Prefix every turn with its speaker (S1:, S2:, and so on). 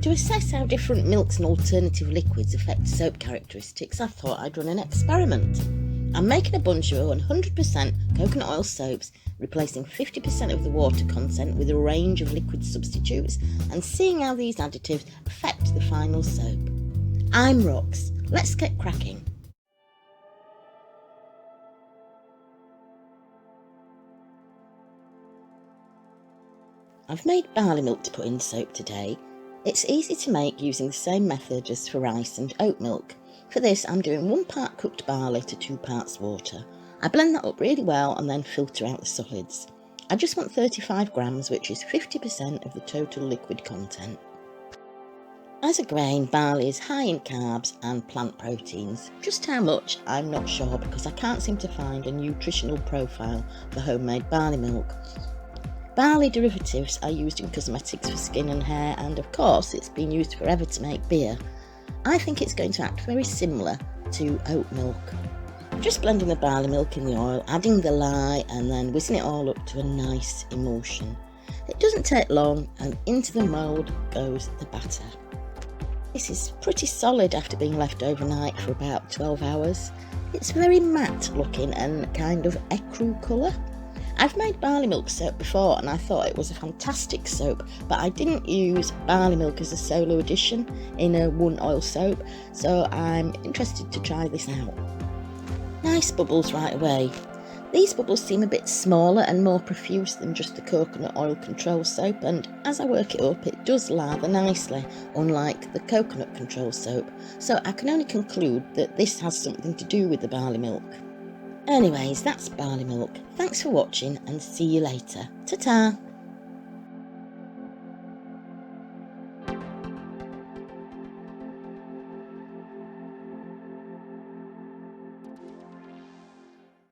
S1: To assess how different milks and alternative liquids affect soap characteristics, I thought I'd run an experiment. I'm making a bunch of 100% coconut oil soaps, replacing 50% of the water content with a range of liquid substitutes and seeing how these additives affect the final soap. I'm Rox. Let's get cracking. I've made barley milk to put in soap today. It's easy to make using the same method as for rice and oat milk. For this, I'm doing 1 part cooked barley to 2 parts water. I blend that up really well and then filter out the solids. I just want 35 grams, which is 50% of the total liquid content. As a grain, barley is high in carbs and plant proteins. Just how much, I'm not sure because I can't seem to find a nutritional profile for homemade barley milk. Barley derivatives are used in cosmetics for skin and hair, and of course it's been used forever to make beer. I think it's going to act very similar to oat milk. Just blending the barley milk in the oil, adding the lye and then whizzing it all up to a nice emulsion. It doesn't take long and into the mould goes the batter. This is pretty solid after being left overnight for about 12 hours. It's very matte looking and kind of ecru colour. I've made barley milk soap before and I thought it was a fantastic soap, but I didn't use barley milk as a solo addition in a 1 oil soap, so I'm interested to try this out. Nice bubbles right away. These bubbles seem a bit smaller and more profuse than just the coconut oil control soap, and as I work it up it does lather nicely, unlike the coconut control soap, so I can only conclude that this has something to do with the barley milk. Anyways, that's barley milk. Thanks for watching and see you later. Ta-ta!